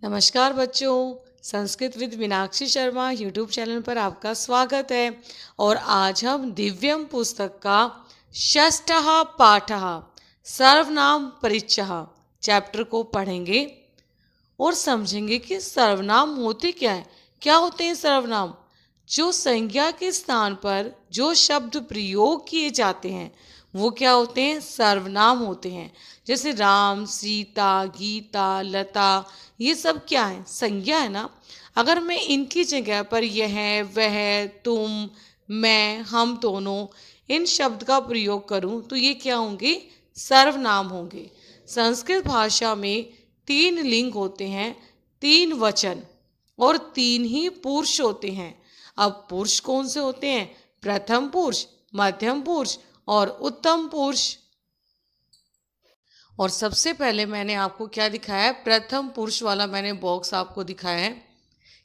नमस्कार बच्चों, Sanskrit with Meenakshi Sharma YouTube channel पर आपका स्वागत है। और आज हम दिव्यम पुस्तक का षष्ठः पाठः सर्वनाम परिचयः चैप्टर को पढ़ेंगे और समझेंगे कि सर्वनाम होते क्या है। क्या होते हैं सर्वनाम? जो संज्ञा के स्थान पर जो शब्द प्रयोग किए जाते हैं वो क्या होते हैं? सर्वनाम होते हैं। जैसे राम, सीता, गीता, लता, ये सब क्या है? संज्ञा है ना। अगर मैं इनकी जगह पर यह, वह, तुम, मैं, हम दोनों इन शब्द का प्रयोग करूं तो ये क्या होंगे? सर्वनाम होंगे। संस्कृत भाषा में 3 लिंग होते हैं, 3 वचन और 3 ही पुरुष होते हैं। अब पुरुष कौन से होते हैं? प्रथम पुरुष, मध्यम पुरुष और उत्तम पुरुष। और सबसे पहले मैंने आपको क्या दिखाया है? प्रथम पुरुष वाला मैंने बॉक्स आपको दिखाया है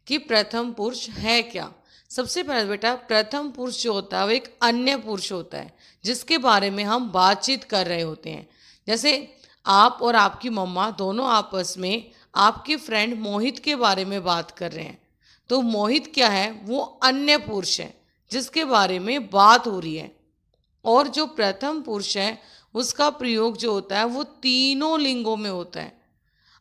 कि प्रथम पुरुष है क्या। सबसे पहले बेटा, प्रथम पुरुष जो होता है वो एक अन्य पुरुष होता है जिसके बारे में हम बातचीत कर रहे होते हैं। जैसे आप और आपकी मम्मा दोनों आपस में आपके फ्रेंड मोहित के बारे में बात कर रहे हैं, तो मोहित क्या है? वो अन्य पुरुष है जिसके बारे में बात हो रही है। और जो प्रथम पुरुष है उसका प्रयोग जो होता है वो तीनों लिंगों में होता है।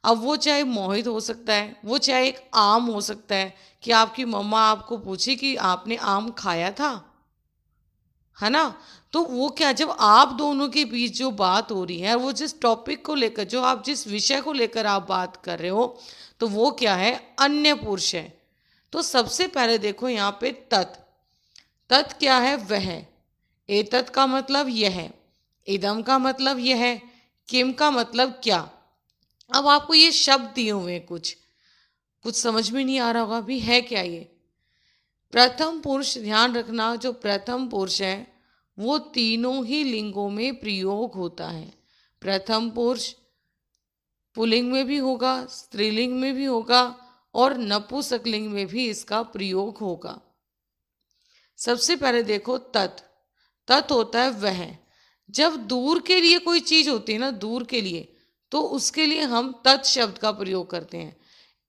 अब वो चाहे मोहित हो सकता है, वो चाहे एक आम हो सकता है कि आपकी मम्मा आपको पूछे कि आपने आम खाया था, है ना। तो वो क्या, जब आप दोनों के बीच जो बात हो रही है, वो जिस टॉपिक को लेकर, जो आप जिस विषय को लेकर आप बात कर रहे हो, तो वो क्या है? अन्य पुरुष है। तो सबसे पहले देखो यहाँ पे तत्। तत् क्या है? वह। एतत् का मतलब यह, इदम का मतलब यह, किम का मतलब क्या। अब आपको ये शब्द दिए हुए हैं, कुछ समझ में नहीं आ रहा होगा भी है क्या ये। प्रथम पुरुष, ध्यान रखना, जो प्रथम पुरुष है वो तीनों ही लिंगों में प्रयोग होता है। प्रथम पुरुष पुल्लिंग में भी होगा, स्त्रीलिंग में भी होगा और नपुंसकलिंग में भी इसका प्रयोग होगा। सबसे पहले देखो तत्। तत् होता है वह। जब दूर के लिए कोई चीज होती है ना, दूर के लिए, तो उसके लिए हम तत् शब्द का प्रयोग करते हैं।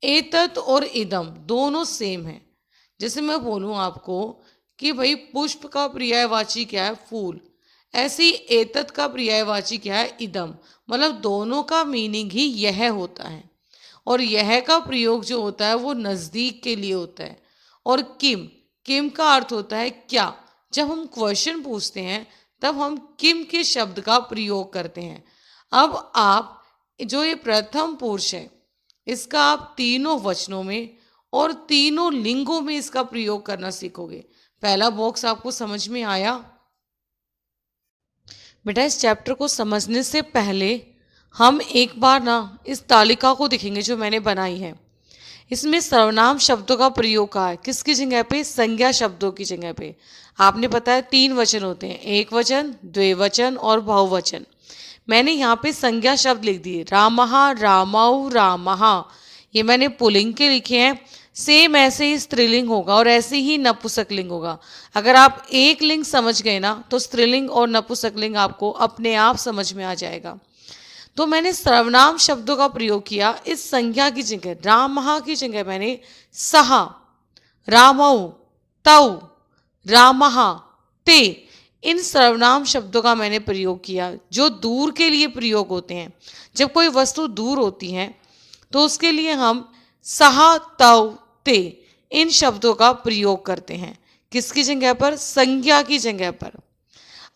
एतत् और इदम दोनों सेम है। जैसे मैं बोलूं आपको कि भाई पुष्प का पर्यायवाची क्या है? फूल। ऐसे ही एतत् का पर्यायवाची क्या है? इदम। मतलब दोनों का मीनिंग ही यह होता है। और यह का प्रयोग जो होता है वो नजदीक के लिए होता है। और किम, किम का अर्थ होता है क्या। जब हम क्वेश्चन पूछते हैं तब हम किम के शब्द का प्रयोग करते हैं। अब आप जो ये प्रथम पुरुष है इसका आप तीनों वचनों में और तीनों लिंगों में इसका प्रयोग करना सीखोगे। पहला बॉक्स आपको समझ में आया? बेटा, इस चैप्टर को समझने से पहले हम एक बार ना इस तालिका को देखेंगे जो मैंने बनाई है। इसमें सर्वनाम शब्दों का प्रयोग कहा है। किसकी जगह पे? संज्ञा शब्दों की जगह पे। आपने पता है 3 वचन होते हैं, एक वचन, द्विवचन और बहुवचन। मैंने यहाँ पे संज्ञा शब्द लिख दिए, रामः, रामौ, रामः। ये मैंने पुल्लिंग के लिखे हैं। सेम ऐसे ही स्त्रीलिंग होगा और ऐसे ही नपुंसकलिंग होगा। अगर आप एक लिंग समझ गए ना तो स्त्रीलिंग और नपुंसकलिंग आपको अपने आप समझ में आ जाएगा। तो मैंने सर्वनाम शब्दों का प्रयोग किया। इस संज्ञा की जगह, रामः की जगह मैंने सह, रामौ, तौ, रामः, ते, इन सर्वनाम शब्दों का मैंने प्रयोग किया जो दूर के लिए प्रयोग होते हैं। जब कोई वस्तु दूर होती है तो उसके लिए हम सह, तौ, ते इन शब्दों का प्रयोग करते हैं। किसकी जगह पर? संज्ञा की जगह पर।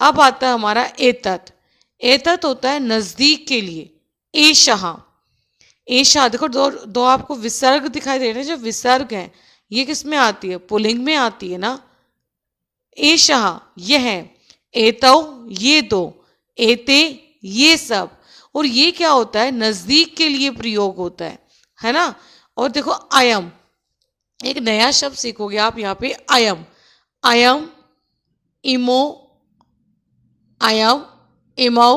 अब आता है हमारा एतत्। एतत् होता है नजदीक के लिए। एषः, एषा, देखो दो आपको विसर्ग दिखाई दे रहे हैं। जो विसर्ग है ये किस में आती है? पुल्लिंग में आती है ना। एषः यह, एतौ ये दो, एते ये सब। और ये क्या होता है? नजदीक के लिए प्रयोग होता है ना। और देखो अयम, एक नया शब्द सीखोगे आप यहाँ पे, अयम, अयम, इमो, अयम, इमौ,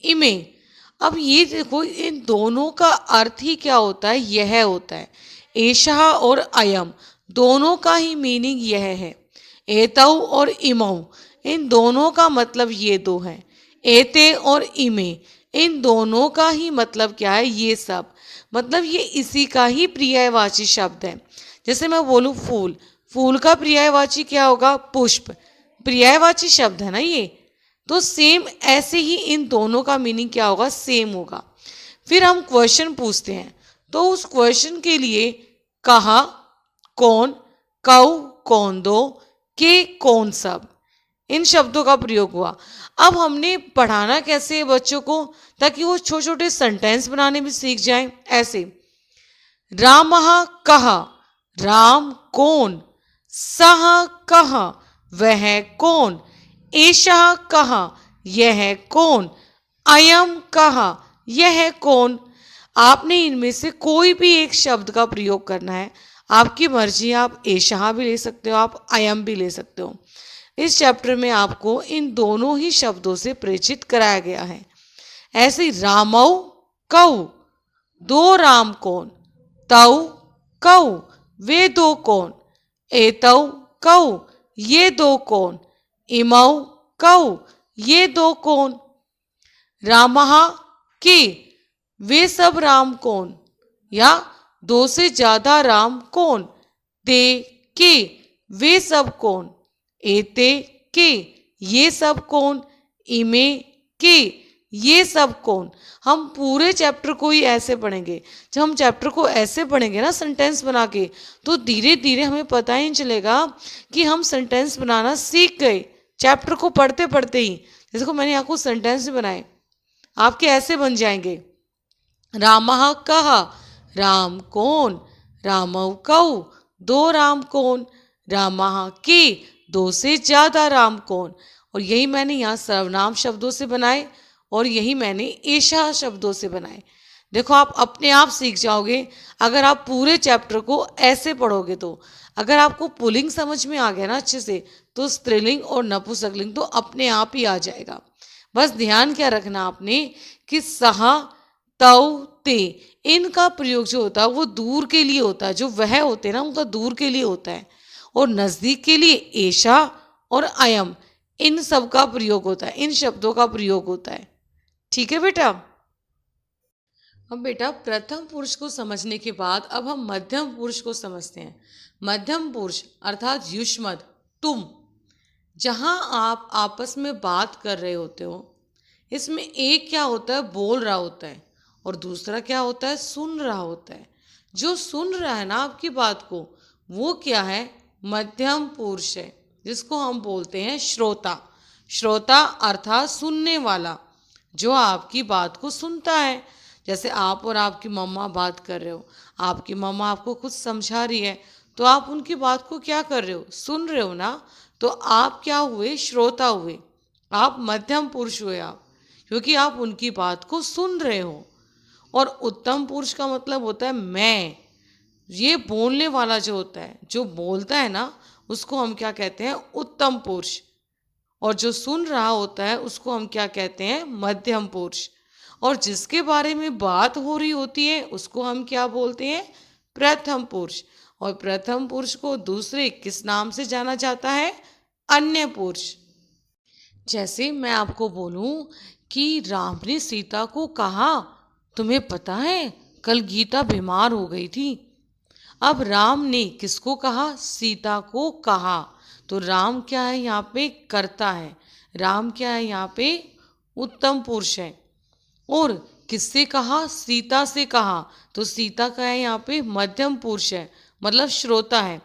इमे। अब ये देखो इन दोनों का अर्थ ही क्या होता है? यह होता है। एषः और अयम दोनों का ही मीनिंग यह है। एतौ और इमौ इन दोनों का मतलब ये दो है। एते और इमे इन दोनों का ही मतलब क्या है, ये सब मतलब ये इसी का ही पर्यायवाची शब्द है। जैसे मैं बोलूं फूल, फूल का पर्यायवाची क्या होगा, पुष्प, पर्यायवाची शब्द है ना ये। तो सेम ऐसे ही इन दोनों का मीनिंग क्या होगा, सेम होगा। फिर हम क्वेश्चन पूछते हैं, तो उस क्वेश्चन के लिए कहा, कौन, कऊ, कौन दो, के, कौन सब, इन शब्दों का प्रयोग हुआ। अब हमने पढ़ाना कैसे है बच्चों को, ताकि वो छोटे छोटे सेंटेंस बनाने भी सीख जाएं। ऐसे, रामः कहा, राम कौन, सः कहा, वह कौन, एषः कहा, यह कौन, अयम कहा, यह कौन। आपने इनमें से कोई भी एक शब्द का प्रयोग करना है, आपकी मर्जी, आप एषः भी ले सकते हो, आप अयम भी ले सकते हो। इस चैप्टर में आपको इन दोनों ही शब्दों से परिचित कराया गया है। ऐसे रामौ कौ, दो राम कौन, तौ कौ, वे दो कौन, एतौ कौ, ये दो कौन, इमौ कौ, ये दो कौन। रामः के, वे सब राम कौन, या दो से ज्यादा राम कौन। ते के, वे सब कौन। एते के, ये सब कौन। इमे के, ये सब कौन। हम पूरे चैप्टर को ही ऐसे पढ़ेंगे। जब हम चैप्टर को ऐसे पढ़ेंगे ना सेंटेंस बना के, तो धीरे धीरे हमें पता ही नहीं चलेगा कि हम सेंटेंस बनाना सीख गए, चैप्टर को पढ़ते पढ़ते ही। जैसे को मैंने यहाँ कुछ सेंटेंस बनाए, आपके ऐसे बन जाएंगे। रामः कहा, राम कौन, रामौ कौ, दो राम कौन, रामः के, दो से ज्यादा राम कौन। और यही मैंने यहाँ सर्वनाम शब्दों से बनाए और यही मैंने एषः शब्दों से बनाए। देखो आप अपने आप सीख जाओगे अगर आप पूरे चैप्टर को ऐसे पढ़ोगे। तो अगर आपको पुल्लिंग समझ में आ गया ना अच्छे से, तो स्त्रीलिंग और नपुंसकलिंग तो अपने आप ही आ जाएगा। बस ध्यान क्या रखना आपने कि सहा, तौ, ते, इनका प्रयोग जो होता है वो दूर के लिए होता है। जो वह होते हैं ना, उनका दूर के लिए होता है। और नजदीक के लिए एषा और अयम, इन सब का प्रयोग होता है, इन शब्दों का प्रयोग होता है। ठीक है बेटा। अब बेटा प्रथम पुरुष को समझने के बाद अब हम मध्यम पुरुष को समझते हैं। मध्यम पुरुष अर्थात युष्मद, तुम, जहां आप आपस में बात कर रहे होते हो, इसमें एक क्या होता है, बोल रहा होता है, और दूसरा क्या होता है, सुन रहा होता है। जो सुन रहा है ना आपकी बात को, वो क्या है, मध्यम पुरुष है, जिसको हम बोलते हैं श्रोता। श्रोता अर्थात सुनने वाला, जो आपकी बात को सुनता है। जैसे आप और आपकी मम्मा बात कर रहे हो, आपकी मम्मा आपको कुछ समझा रही है, तो आप उनकी बात को क्या कर रहे हो, सुन रहे हो ना। तो आप क्या हुए, श्रोता हुए, आप मध्यम पुरुष हुए आप, क्योंकि आप उनकी बात को सुन रहे हो। और उत्तम पुरुष का मतलब होता है मैं, ये बोलने वाला जो होता है, जो बोलता है ना, उसको हम क्या कहते हैं, उत्तम पुरुष। और जो सुन रहा होता है उसको हम क्या कहते हैं, मध्यम पुरुष। और जिसके बारे में बात हो रही होती है उसको हम क्या बोलते हैं, प्रथम पुरुष। और प्रथम पुरुष को दूसरे किस नाम से जाना जाता है, अन्य पुरुष। जैसे मैं आपको बोलूं कि राम ने सीता को कहा, तुम्हें पता है कल गीता बीमार हो गई थी। अब राम ने किसको कहा, सीता को कहा। तो राम क्या है यहाँ पे, कर्ता है। राम क्या है यहाँ पे, उत्तम पुरुष है। और किससे कहा, सीता से कहा। तो सीता का है यहाँ पे मध्यम पुरुष है, मतलब श्रोता है।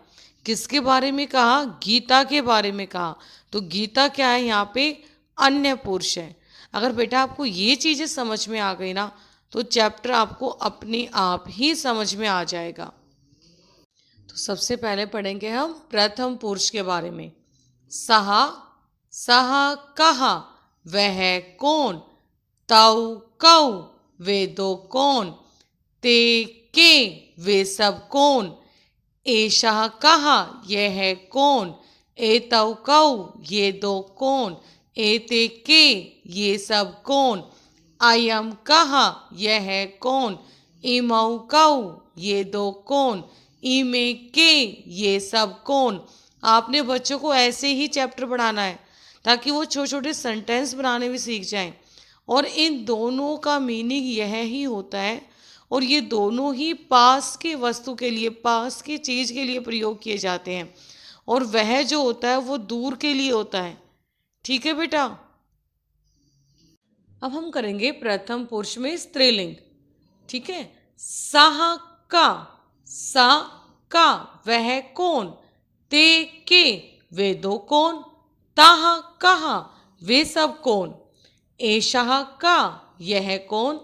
किसके बारे में कहा, गीता के बारे में कहा। तो गीता क्या है यहाँ पे, अन्य पुरुष है। अगर बेटा आपको ये चीज़ें समझ में आ गई ना, तो चैप्टर आपको अपने आप ही समझ में आ जाएगा। तो सबसे पहले पढ़ेंगे हम प्रथम पुरुष के बारे में। सहा, सहा कहा, वह कौन, तौ कौ, वे दो कौन, ते के, वे सब कौन, एषः कहा, यह कौन, एतौ कौ, ये दो कौन, एते के, ये सब कौन, अयम कहा, यह कौन, इमौ कौ, ये दो कौन, इमे के, ये सब कौन। आपने बच्चों को ऐसे ही चैप्टर पढ़ाना है ताकि वो छोटे छोटे सेंटेंस बनाने भी सीख जाएं और इन दोनों का मीनिंग यह ही होता है, और ये दोनों ही पास के वस्तु के लिए, पास की चीज़ के लिए प्रयोग किए जाते हैं, और वह जो होता है वो दूर के लिए होता है। ठीक है बेटा। अब हम करेंगे प्रथम पुरुष में स्त्रीलिंग। ठीक है। सह का, सा का वह कौन, ते के वे दो कौन, ताह कहा वे सब कौन, एषः का यह कौन,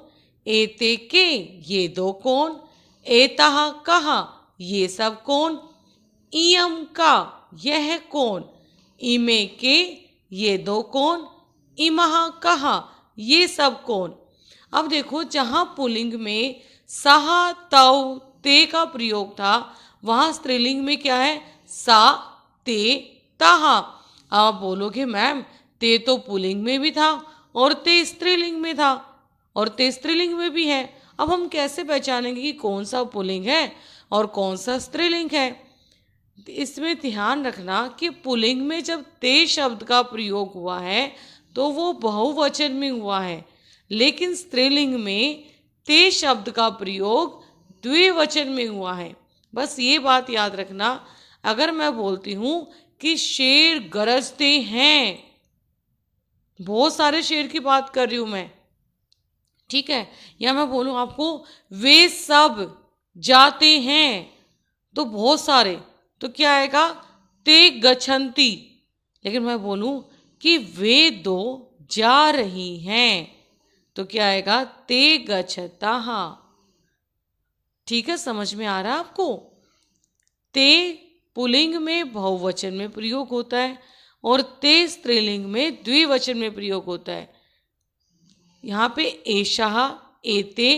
एते के ये दो कौन, एतः कहा ये सब कौन, इयम का यह कौन, इमे के ये दो कौन, इमह कहा ये सब कौन। अब देखो, जहाँ पुल्लिंग में सह तौ ते का प्रयोग था, वहाँ स्त्रीलिंग में क्या है, सा ते तः। आप बोलोगे मैम ते तो पुल्लिंग में भी था और ते स्त्रीलिंग में था, और ते स्त्रीलिंग में भी है। अब हम कैसे पहचानेंगे कि कौन सा पुल्लिंग है और कौन सा स्त्रीलिंग है। इसमें ध्यान रखना कि पुल्लिंग में जब ते शब्द का प्रयोग हुआ है तो वो बहुवचन में हुआ है, लेकिन स्त्रीलिंग में ते शब्द का प्रयोग द्विवचन में हुआ है। बस ये बात याद रखना। अगर मैं बोलती हूँ कि शेर गरजते हैं, बहुत सारे शेर की बात कर रही हूँ मैं, ठीक है, या मैं बोलूँ आपको वे सब जाते हैं, तो बहुत सारे, तो क्या आएगा, ते गच्छन्ति। लेकिन मैं बोलूँ कि वे दो जा रही हैं, तो क्या आएगा, ते गच्छताः। ठीक है, समझ में आ रहा है आपको। ते पुल्लिंग में बहुवचन में प्रयोग होता है और ते स्त्रीलिंग में द्विवचन में प्रयोग होता है। यहाँ पे एषः, एते,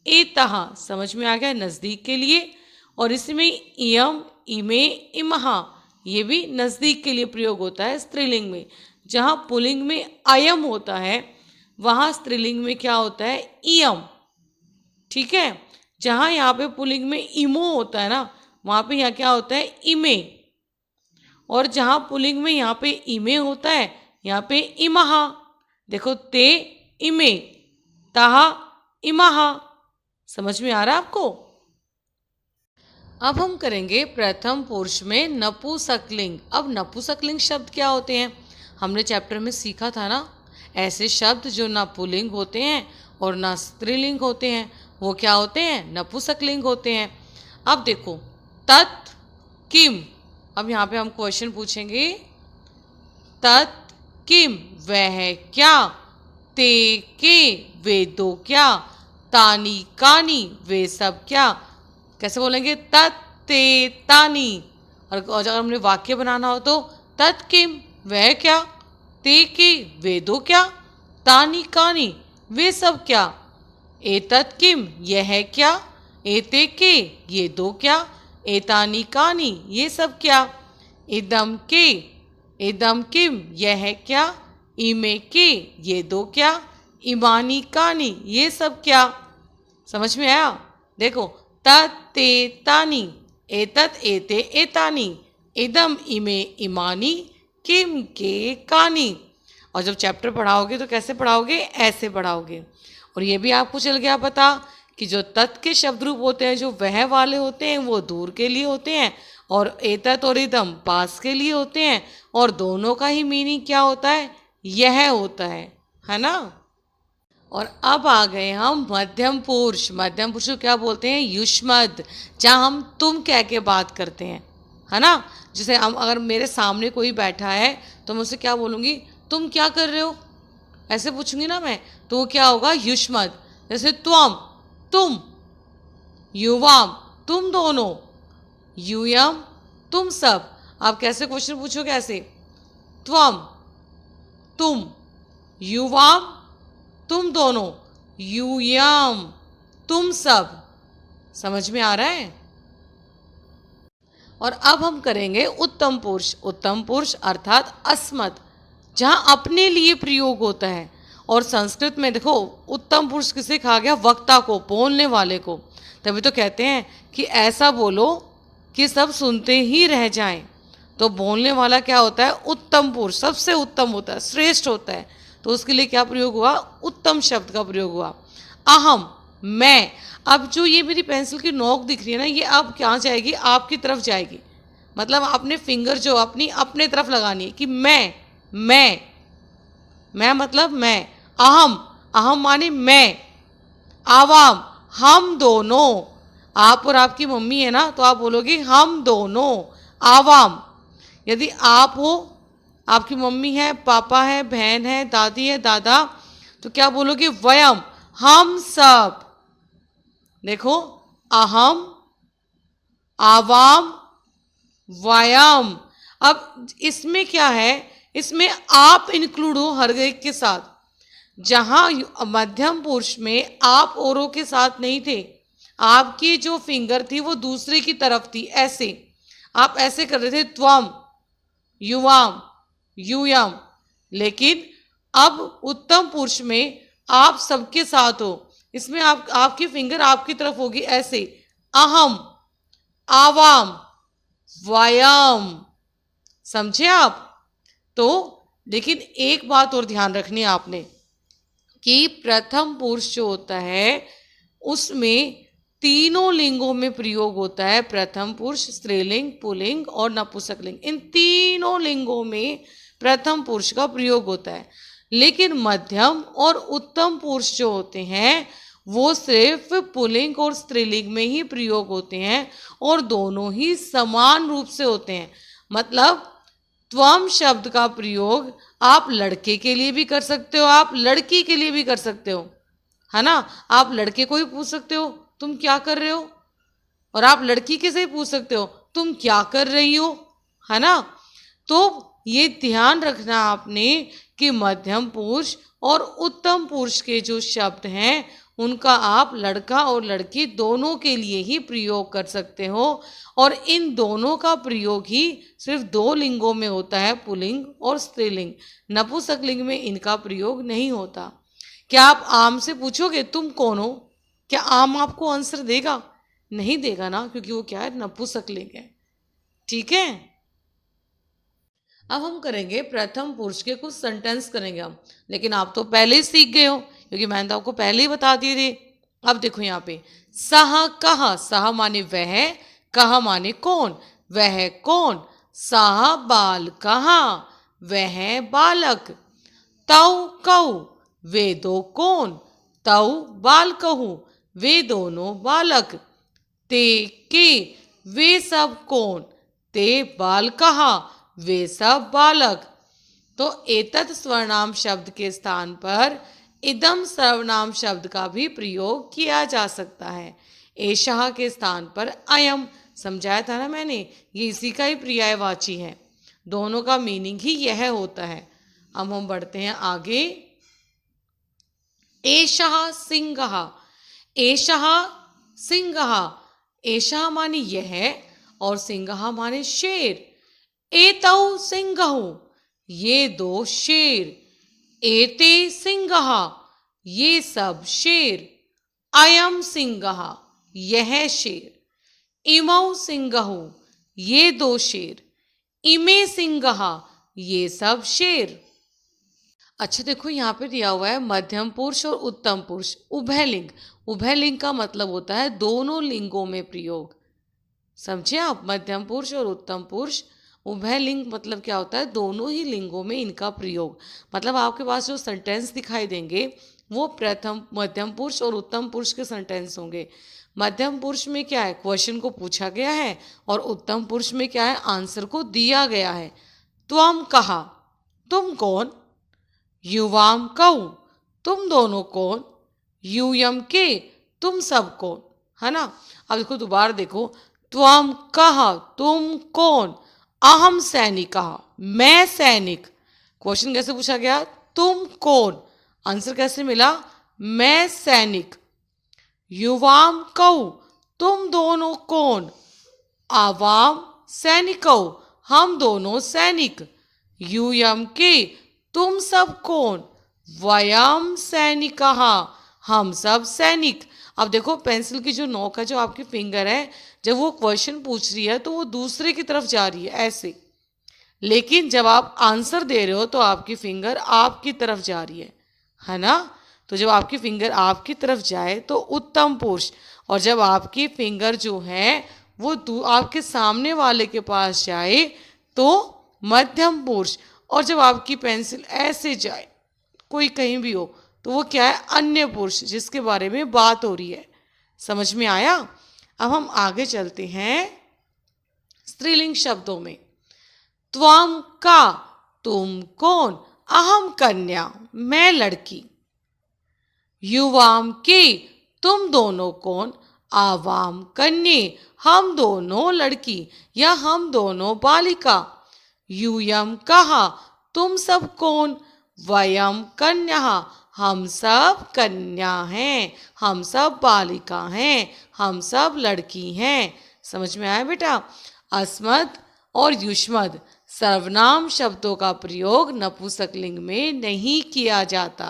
एतः समझ में आ गया, नज़दीक के लिए। और इसमें इयम, इमे, इमः ये भी नज़दीक के लिए प्रयोग होता है स्त्रीलिंग में। जहाँ पुल्लिंग में अयम होता है, वहाँ स्त्रीलिंग में क्या होता है, इयम। ठीक है। जहाँ यहाँ पे पुल्लिंग में इमो होता है ना, वहाँ पे यहाँ क्या होता है, इमे। और जहाँ पुल्लिंग में यहाँ पे इमे होता है, यहाँ पे इमः। देखो, ते इमे, ताहा इमः। समझ में आ रहा है आपको। अब हम करेंगे प्रथम पुरुष में नपुंसकलिंग। अब नपुंसकलिंग शब्द क्या होते हैं, हमने चैप्टर में सीखा था ना, ऐसे शब्द जो ना पुल्लिंग होते हैं और ना स्त्रीलिंग होते हैं, वो क्या होते हैं, नपुंसकलिंग होते हैं। अब देखो, तत् किम। अब यहाँ पे हम क्वेश्चन पूछेंगे, तत् किम वह क्या, ते के वे दो क्या, तानी कानी वे सब क्या। कैसे बोलेंगे, तत् ते तानी। और अगर हमने वाक्य बनाना हो तो तत् किम वह क्या, ते के वे दो क्या, तानी कानी वे सब क्या, एतत् किम यह क्या, एते के ये दो क्या, एतानी कानी ये सब क्या, इदम के इदम किम यह क्या, इमे के ये दो क्या, इमानी कानी ये सब क्या। समझ में आया। देखो, तत् ते तानी, एतत् एते एतानी, इदम इमे इमानी, किम के कानी। और जब चैप्टर पढ़ाओगे तो कैसे पढ़ाओगे, ऐसे पढ़ाओगे। और ये भी आपको चल गया पता कि जो तत् के शब्द रूप होते हैं, जो वह वाले होते हैं, वो दूर के लिए होते हैं, और एतत् और इदम पास के लिए होते हैं, और दोनों का ही मीनिंग क्या होता है, यह होता है ना। और अब आ गए हम मध्यम पुरुष। मध्यम पुरुष को क्या बोलते हैं, युष्मद, जहाँ हम तुम कह के बात करते हैं, है ना। जैसे हम, अगर मेरे सामने कोई बैठा है तो मैं उससे क्या बोलूँगी, तुम क्या कर रहे हो, ऐसे पूछूंगी ना मैं, तो वो क्या होगा, युष्मद। जैसे त्वम तुम, युवाम तुम दोनों, यूयम तुम सब। आप कैसे क्वेश्चन पूछोगे, ऐसे, त्वम तुम, युवाम तुम दोनों, यूयम तुम सब। समझ में आ रहा है। और अब हम करेंगे उत्तम पुरुष। उत्तम पुरुष अर्थात अस्मत्, जहाँ अपने लिए प्रयोग होता है। और संस्कृत में देखो, उत्तम पुरुष किसे कहा गया, वक्ता को, बोलने वाले को। तभी तो कहते हैं कि ऐसा बोलो कि सब सुनते ही रह जाएं। तो बोलने वाला क्या होता है, उत्तम पुरुष, सबसे उत्तम होता है, श्रेष्ठ होता है। तो उसके लिए क्या प्रयोग हुआ, उत्तम शब्द का प्रयोग हुआ। अहम, मैं। अब जो ये मेरी पेंसिल की नोक दिख रही है ना, ये अब क्या जाएगी, आपकी तरफ जाएगी। मतलब आपने फिंगर जो अपने तरफ लगानी है कि मैं मतलब मैं। अहम, अहम माने मैं। आवाम, हम दोनों। आप और आपकी मम्मी है ना, तो आप बोलोगे हम दोनों। आवाम। यदि आप हो, आपकी मम्मी है, पापा है, बहन है, दादी है, दादा, तो क्या बोलोगे, वयम, हम सब। देखो, अहम, आवाम, वयम। अब इसमें क्या है, इसमें आप इंक्लूड हो हर एक के साथ। जहां मध्यम पुरुष में आप औरों के साथ नहीं थे, आपकी जो फिंगर थी वो दूसरे की तरफ थी, ऐसे आप ऐसे कर रहे थे, त्वम, युवाम, यूयम। लेकिन अब उत्तम पुरुष में आप सबके साथ हो, इसमें आपकी फिंगर आपकी तरफ होगी, ऐसे, अहम, आवाम, वयम। समझे आप? तो लेकिन एक बात और ध्यान रखनी है आपने कि प्रथम पुरुष जो होता है उसमें तीनों लिंगों में प्रयोग होता है। प्रथम पुरुष, स्त्रीलिंग, पुल्लिंग और नपुंसकलिंग, इन तीनों लिंगों में प्रथम पुरुष का प्रयोग होता है। लेकिन मध्यम और उत्तम पुरुष जो होते हैं वो सिर्फ पुल्लिंग और स्त्रीलिंग में ही प्रयोग होते हैं और दोनों ही समान रूप से होते हैं। मतलब त्वम शब्द का प्रयोग आप लड़के के लिए भी कर सकते हो, आप लड़की के लिए भी कर सकते हो, है ना। आप लड़के को ही पूछ सकते हो तुम क्या कर रहे हो, और आप लड़की के से ही पूछ सकते हो तुम क्या कर रही हो, है ना। तो ये ध्यान रखना आपने कि मध्यम पुरुष और उत्तम पुरुष के जो शब्द हैं उनका आप लड़का और लड़की दोनों के लिए ही प्रयोग कर सकते हो, और इन दोनों का प्रयोग ही सिर्फ दो लिंगों में होता है, पुल्लिंग और स्त्रीलिंग। नपुंसकलिंग में इनका प्रयोग नहीं होता। क्या आप आम से पूछोगे तुम कौन हो, क्या आम आपको आंसर देगा? नहीं देगा ना, क्योंकि वो क्या है, नपुंसकलिंग है। ठीक है, अब हम करेंगे प्रथम पुरुष के कुछ सेंटेंस करेंगे हम, लेकिन आप तो पहले ही सीख गए हो क्योंकि मैंने तो आपको पहले ही बता दिए थे। अब देखो यहाँ पे, सह कहा, सह माने वह, कहा माने कौन, वह कौन। सह बाल कहा, वह बालक। तौ कौ, वे दो कौन, तौ बाल कहू, वे दोनों बालक। ते के, वे सब कौन, ते बाल कहा, वे सब बालक। तो एतत् सर्वनाम शब्द के स्थान पर इदम सर्वनाम शब्द का भी प्रयोग किया जा सकता है। एषः के स्थान पर अयम, समझाया था ना मैंने, ये इसी का ही पर्यायवाची है। दोनों का मीनिंग ही यह होता है। अब हम बढ़ते हैं आगे। एषः सिंहः, एषः सिंहः, एषः माने यह और सिंहः माने शेर। एतौ सिंहौ, ये दो शेर। एते सिंहः, ये सब शेर। अयम सिंहः, यह शेर। इमौ सिंहौ, ये दो शेर। इमे सिंहः, ये सब शेर। अच्छा देखो, यहाँ पे दिया हुआ है मध्यम पुरुष और उत्तम पुरुष, उभयलिंग। उभयलिंग का मतलब होता है दोनों लिंगों में प्रयोग। समझे आप? मध्यम पुरुष और उत्तम पुरुष, उभयलिंग मतलब क्या होता है, दोनों ही लिंगों में इनका प्रयोग। मतलब आपके पास जो सेंटेंस दिखाई देंगे वो प्रथम मध्यम पुरुष और उत्तम पुरुष के सेंटेंस होंगे। मध्यम पुरुष में क्या है, क्वेश्चन को पूछा गया है, और उत्तम पुरुष में क्या है, आंसर को दिया गया है। त्वम कहा, तुम कौन। युवाम कौ, तुम दोनों कौन। यूयम के, तुम सब कौन, है ना। अब देखो, दोबारा देखो, त्वम कहा, तुम कौन। अहम सैनिकः, मैं सैनिक। क्वेश्चन कैसे पूछा गया, तुम कौन, आंसर कैसे मिला, मैं सैनिक। युवाम कौ, तुम दोनों कौन। आवाम सैनिकौ, हम दोनों सैनिक। यूयम के, तुम सब कौन। वयम सैनिकः, हम सब सैनिक। अब देखो, पेंसिल की जो नोक है, जो आपकी फिंगर है, जब वो क्वेश्चन पूछ रही है तो वो दूसरे की तरफ जा रही है, ऐसे लेकिन जब आप आंसर दे रहे हो तो आपकी फिंगर आपकी तरफ जा रही है ना। तो जब आपकी फिंगर आपकी तरफ जाए तो उत्तम पुरुष, और जब आपकी फिंगर जो है वो आपके सामने वाले के पास जाए तो मध्यम पुरुष, और जब आपकी पेंसिल ऐसे जाए कोई कहीं भी हो तो वो क्या है, अन्य पुरुष, जिसके बारे में बात हो रही है। समझ में आया। अब हम आगे चलते हैं स्त्रीलिंग शब्दों में। त्वम का, तुम कौन, अहम कन्या, मैं लड़की। युवाम के, तुम दोनों कौन, आवाम कन्ये, हम दोनों लड़की या हम दोनों बालिका। यूयम कहा, तुम सब कौन, वयम कन्या, हम सब कन्या हैं, हम सब बालिका हैं, हम सब लड़की हैं। समझ में आया बेटा। अस्मद और युष्मद सर्वनाम शब्दों का प्रयोग नपुंसकलिंग में नहीं किया जाता।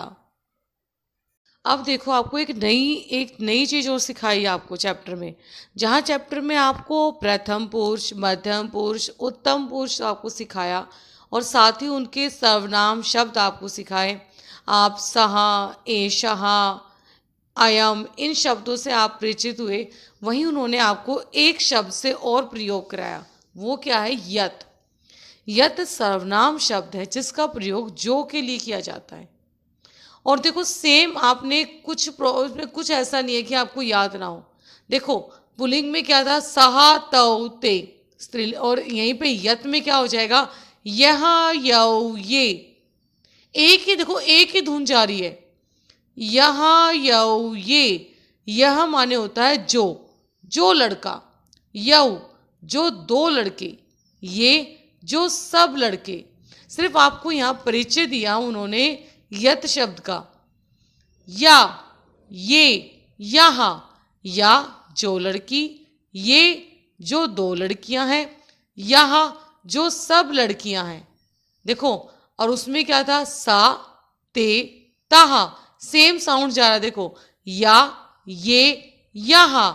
अब देखो, आपको एक नई चीज़ और सिखाई आपको चैप्टर में, जहाँ चैप्टर में आपको प्रथम पुरुष, मध्यम पुरुष, उत्तम पुरुष आपको सिखाया और साथ ही उनके सर्वनाम शब्द आपको सिखाए। आप सहा, एषहा, अयम, इन शब्दों से आप परिचित हुए। वहीं उन्होंने आपको एक शब्द से और प्रयोग कराया, वो क्या है, यत। यत सर्वनाम शब्द है जिसका प्रयोग जो के लिए किया जाता है। और देखो सेम आपने कुछ ऐसा नहीं है कि आपको याद ना हो। देखो पुल्लिंग में क्या था, सहा तौ ते स्त्री, और यहीं पे यत में क्या हो जाएगा, यह यौ ये। एक ही देखो, एक ही धुन जा रही है, यह यौ ये। यह माने होता है जो लड़का, यौ जो दो लड़के, ये जो सब लड़के। सिर्फ आपको यहाँ परिचय दिया उन्होंने यत शब्द का। या, ये, यहाँ, या जो लड़की, ये जो दो लड़कियां हैं, यहाँ जो सब लड़कियां हैं। देखो, और उसमें क्या था, सा, ते, ताहा, सेम साउंड जा रहा है। देखो, या, ये, यहाँ।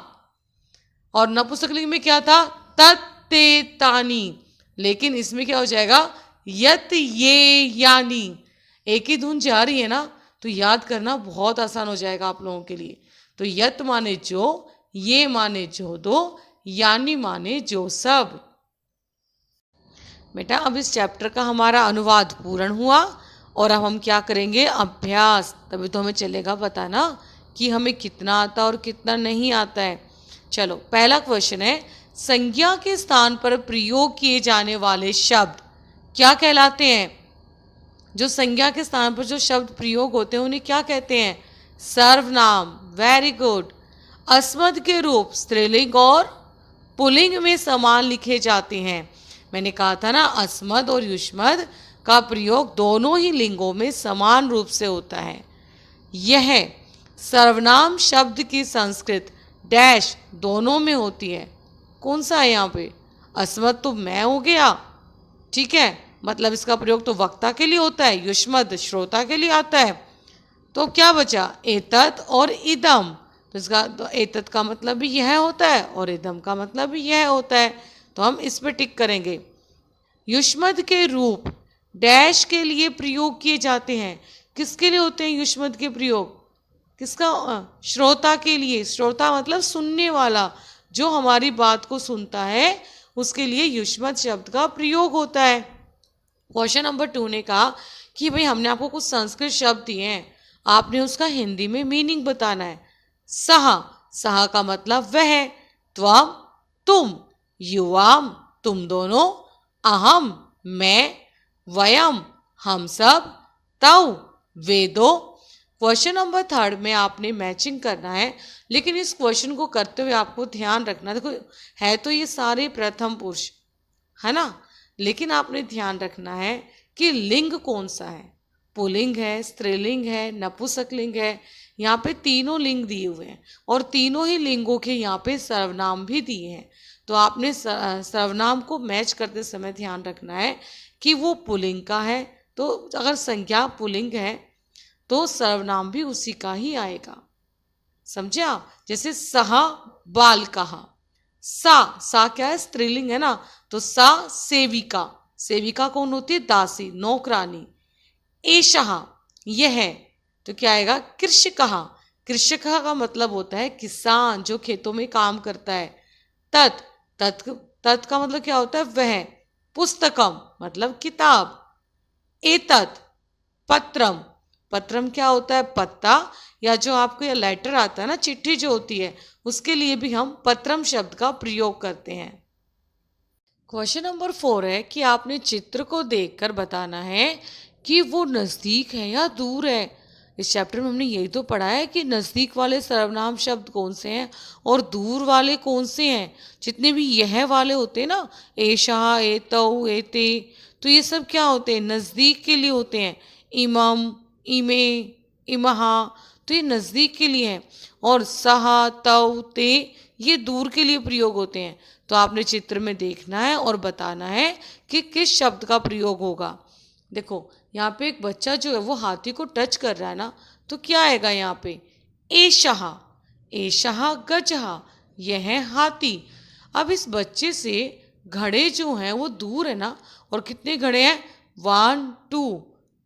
और नपुंसकलिंग में क्या था, तत्, ते, तानी। लेकिन इसमें क्या हो जाएगा, यत, ये, यानी। एक ही धुन जा रही है ना, तो याद करना बहुत आसान हो जाएगा आप लोगों के लिए। तो यत माने जो, ये माने जो दो, यानी माने जो सब। बेटा अब इस चैप्टर का हमारा अनुवाद पूर्ण हुआ और अब हम क्या करेंगे, अभ्यास। तभी तो हमें चलेगा पता ना कि हमें कितना आता और कितना नहीं आता है। चलो पहला क्वेश्चन है, संज्ञा के स्थान पर प्रयोग किए जाने वाले शब्द क्या कहलाते हैं। जो संज्ञा के स्थान पर जो शब्द प्रयोग होते हैं उन्हें क्या कहते हैं, सर्वनाम। Very good. अस्मद के रूप स्त्रीलिंग और पुल्लिंग में समान लिखे जाते हैं। मैंने कहा था ना, अस्मद और युष्मद का प्रयोग दोनों ही लिंगों में समान रूप से होता है। यह सर्वनाम शब्द की संस्कृत डैश दोनों में होती है। कौन सा है यहाँ पे, अस्मद तो मैं हो गया, ठीक है, मतलब इसका प्रयोग तो वक्ता के लिए होता है, युष्मद श्रोता के लिए आता है। तो क्या बचा, एतत् और इदम। तो इसका तो एतत् का मतलब भी यह होता है और इदम का मतलब भी यह होता है, तो हम इस पे टिक करेंगे। युष्मद के रूप डैश के लिए प्रयोग किए जाते हैं। किसके लिए होते हैं युष्मद के प्रयोग, किसका, श्रोता के लिए। श्रोता मतलब सुनने वाला, जो हमारी बात को सुनता है उसके लिए युष्मद शब्द का प्रयोग होता है। क्वेश्चन नंबर 2 ने कहा कि भाई हमने आपको कुछ संस्कृत शब्द दिए हैं, आपने उसका हिंदी में मीनिंग बताना है। सहा, सहा का मतलब वह, त्वम तुम, युवाम तुम दोनों, अहम मैं, वयम हम सब, तौ वे दो। क्वेश्चन नंबर 3 में आपने मैचिंग करना है, लेकिन इस क्वेश्चन को करते हुए आपको ध्यान रखना, देखो है तो ये सारे प्रथम पुरुष है ना, लेकिन आपने ध्यान रखना है कि लिंग कौन सा है, पुल्लिंग है, स्त्रीलिंग है, नपुंसकलिंग है। यहाँ पे तीनों लिंग दिए हुए हैं और तीनों ही लिंगों के यहाँ पे सर्वनाम भी दिए हैं। तो आपने सर्वनाम को मैच करते समय ध्यान रखना है कि वो पुल्लिंग का है, तो अगर संज्ञा पुल्लिंग है तो सर्वनाम भी उसी का ही आएगा। समझे आप, जैसे सहा बाल कहा, सा क्या है, स्त्रीलिंग है ना, तो सा सेविका, सेविका कौन होती है? दासी, नौकरानी। एषः यह है, तो क्या आएगा? कृषकः। कृषकः का मतलब होता है किसान, जो खेतों में काम करता है। तत् तत् तत् का मतलब क्या होता है? वह। पुस्तकम मतलब किताब। एतत् पत्रम, पत्रम क्या होता है? पत्ता, या जो आपको ये लेटर आता है ना, चिट्ठी जो होती है, उसके लिए भी हम पत्रम शब्द का प्रयोग करते हैं। क्वेश्चन नंबर 4 है कि आपने चित्र को देखकर बताना है कि वो नज़दीक है या दूर है। इस चैप्टर में हमने यही तो पढ़ा है कि नज़दीक वाले सर्वनाम शब्द कौन से हैं और दूर वाले कौन से हैं। जितने भी यह वाले होते हैं ना, एषः, एतौ, एते, तो ये सब क्या होते हैं? नज़दीक के लिए होते हैं। इमम, इमे, इमहा, तो ये नज़दीक के लिए हैं। और सहा, तौ, ते, ये दूर के लिए प्रयोग होते हैं। तो आपने चित्र में देखना है और बताना है कि किस शब्द का प्रयोग होगा। देखो यहाँ पे एक बच्चा जो है वो हाथी को टच कर रहा है ना, तो क्या आएगा यहाँ पे? एषः, एषः गजः, यह है हाथी। अब इस बच्चे से घड़े जो हैं वो दूर है ना, और कितने घड़े हैं? 1 2,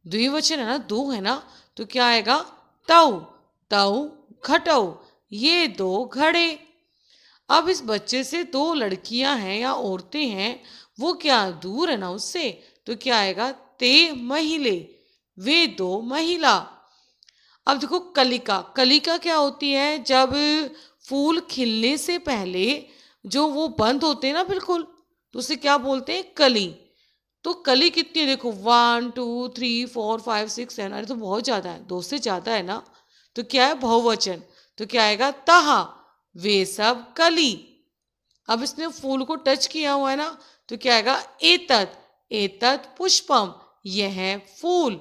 द्विवचन है ना, 2 है ना, तो क्या आएगा? तौ, तौ घटौ, ये 2 घड़े। अब इस बच्चे से 2 लड़कियां हैं या औरतें हैं, वो क्या दूर है ना उससे, तो क्या आएगा? ते महिले, वे 2 महिला। अब देखो कलिका, कलिका क्या होती है? जब फूल खिलने से पहले जो वो बंद होते हैं ना बिल्कुल, तो उसे क्या बोलते हैं? कली। तो कली कितनी है? देखो 1 2 3 4 5 6 7, अरे तो बहुत ज़्यादा है, 2 से ज़्यादा है ना, तो क्या है? बहुवचन। तो क्या आएगा? तहा, वे सब कली। अब इसने फूल को टच किया हुआ है ना, तो क्या आएगा? एतत्, एतत् पुष्पम, यह है फूल।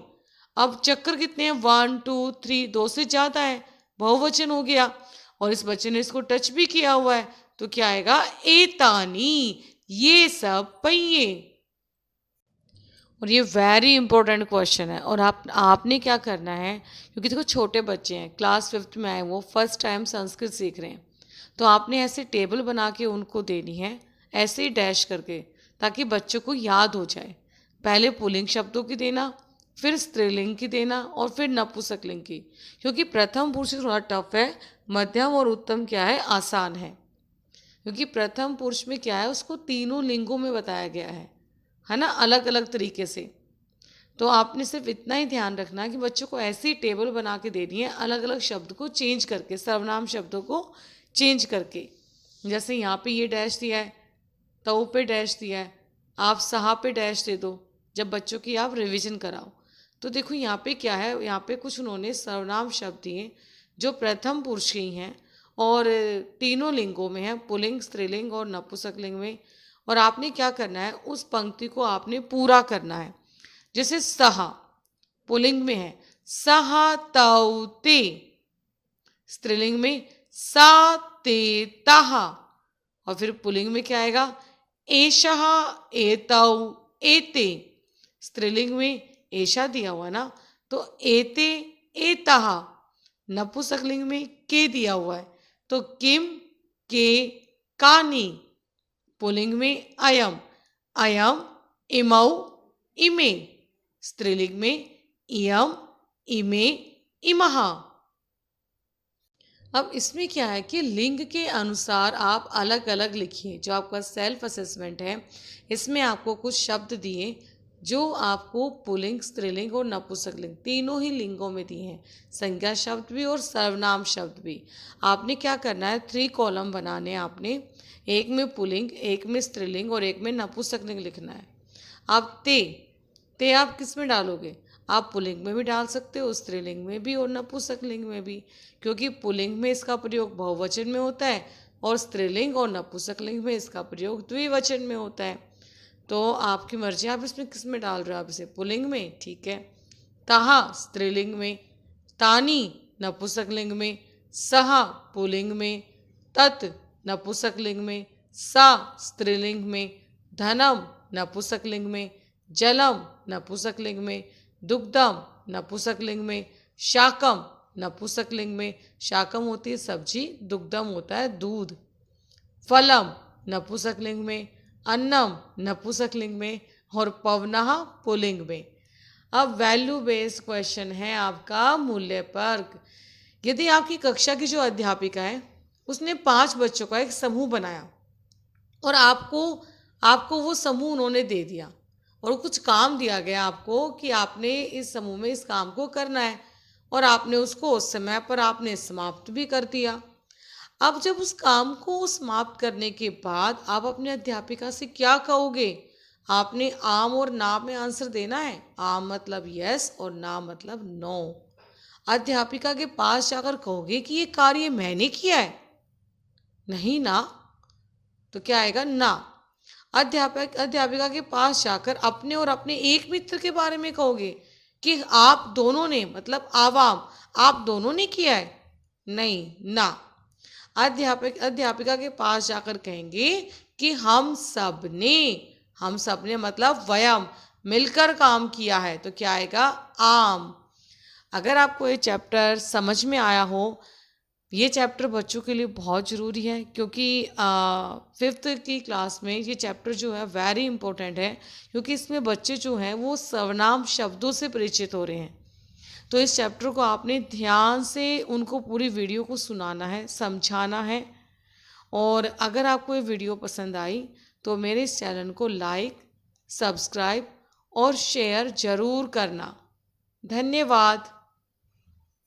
अब चक्कर कितने हैं? 1 2 3, 2 से ज्यादा है, बहुवचन हो गया। और इस बच्चे ने इसको टच भी किया हुआ है, तो क्या आएगा? एतानी, ये सब पहिए। और ये वेरी इंपॉर्टेंट क्वेश्चन है। और आपने क्या करना है, क्योंकि देखो छोटे बच्चे हैं, क्लास 5th में आए, वो फर्स्ट टाइम संस्कृत सीख रहे हैं, तो आपने ऐसे टेबल बना के उनको देनी है, ऐसे ही डैश करके, ताकि बच्चों को याद हो जाए। पहले पुल्लिंग शब्दों की देना, फिर स्त्रीलिंग की देना, और फिर नपुंसकलिंग की। क्योंकि प्रथम पुरुष थोड़ा टफ है, मध्यम और उत्तम क्या है? आसान है। क्योंकि प्रथम पुरुष में क्या है, उसको तीनों लिंगों में बताया गया है ना, अलग अलग तरीके से। तो आपने सिर्फ इतना ही ध्यान रखना कि बच्चों को ऐसी टेबल बना के देनी है, अलग अलग शब्द को चेंज करके, सर्वनाम शब्दों को चेंज करके। जैसे यहाँ पे ये डैश दिया है, तव पे डैश दिया है, आप सहा पे डैश दे दो जब बच्चों की आप रिवीजन कराओ। तो देखो यहाँ पे क्या है, यहाँ पे कुछ उन्होंने सर्वनाम शब्द दिए जो प्रथम पुरुष के ही हैं और तीनों लिंगों में है, पुल्लिंग, स्त्रीलिंग और नपुंसकलिंग में। और आपने क्या करना है, उस पंक्ति को आपने पूरा करना है। जैसे सहा पुल्लिंग में है, सहा तौ ते, स्त्रीलिंग में सा ते ताहा, और फिर पुल्लिंग में क्या आएगा? एषः, एतौ, एते। स्त्रीलिंग में एषा दिया हुआ ना, तो एते, एताः। नपुंसकलिंग में के दिया हुआ है, तो किम, के, कानि। पुल्लिंग में अयम, अयम, इमौ, इमे। स्त्रीलिंग में इयम, इमे, इमः। अब इसमें क्या है कि लिंग के अनुसार आप अलग अलग लिखिए। जो आपका सेल्फ असेसमेंट है, इसमें आपको कुछ शब्द दिए जो आपको पुल्लिंग, स्त्रीलिंग और नपुंसकलिंग तीनों ही लिंगों में दिए हैं, संज्ञा शब्द भी और सर्वनाम शब्द भी। आपने क्या करना है, 3 कॉलम बनाने हैं आपने, एक में पुल्लिंग, एक में स्त्रीलिंग और एक में नपुंसकलिंग लिखना है। आप ते आप किस में डालोगे? आप पुल्लिंग में भी डाल सकते हो, स्त्रीलिंग में भी और नपुंसकलिंग में भी, क्योंकि पुल्लिंग में इसका प्रयोग बहुवचन में होता है और स्त्रीलिंग और नपुंसकलिंग में इसका प्रयोग द्विवचन में होता है। तो आपकी मर्जी, आप इसमें किस में डाल रहे हो? आप इसे पुल्लिंग में, ठीक है। ताहा स्त्रीलिंग में, तानी नपुंसकलिंग में, सहा पुल्लिंग में, तत् नपुंसकलिंग में, सा स्त्रीलिंग में, धनम नपुंसकलिंग में, जलम नपुंसकलिंग में, दुग्धम नपुंसकलिंग में, शाकम नपुंसकलिंग में, शाकम होती है सब्जी, दुग्धम होता है दूध, फलम नपुंसकलिंग में, अन्नम नपुंसकलिंग में, और पवनः पुल्लिंग में। अब वैल्यू बेस्ड क्वेश्चन है आपका मूल्य पर। यदि आपकी कक्षा की जो अध्यापिका है उसने 5 बच्चों का एक समूह बनाया और आपको आपको वो समूह उन्होंने दे दिया और कुछ काम दिया गया आपको कि आपने इस समूह में इस काम को करना है और आपने उसको उस समय पर आपने समाप्त भी कर दिया। अब जब उस काम को समाप्त करने के बाद आप अपने अध्यापिका से क्या कहोगे? आपने आम और ना में आंसर देना है। आम मतलब यस और ना मतलब नो। अध्यापिका के पास जाकर कहोगे कि ये कार्य मैंने किया है? नहीं ना, तो क्या आएगा? ना। अध्यापिका के पास जाकर अपने और अपने एक मित्र के बारे में कहोगे कि आप दोनों ने, मतलब आवाम, आप दोनों ने किया है? नहीं ना। अध्यापिका के पास जाकर कहेंगे कि हम सब ने मतलब वयम मिलकर काम किया है, तो क्या आएगा? आम। अगर आपको ये चैप्टर समझ में आया हो, ये चैप्टर बच्चों के लिए बहुत ज़रूरी है क्योंकि 5th की क्लास में ये चैप्टर जो है वेरी इंपॉर्टेंट है, क्योंकि इसमें बच्चे जो हैं वो सर्वनाम शब्दों से परिचित हो रहे हैं। तो इस चैप्टर को आपने ध्यान से उनको पूरी वीडियो को सुनाना है, समझाना है। और अगर आपको ये वीडियो पसंद आई तो मेरे इस चैनल को लाइक, सब्सक्राइब और शेयर ज़रूर करना। धन्यवाद।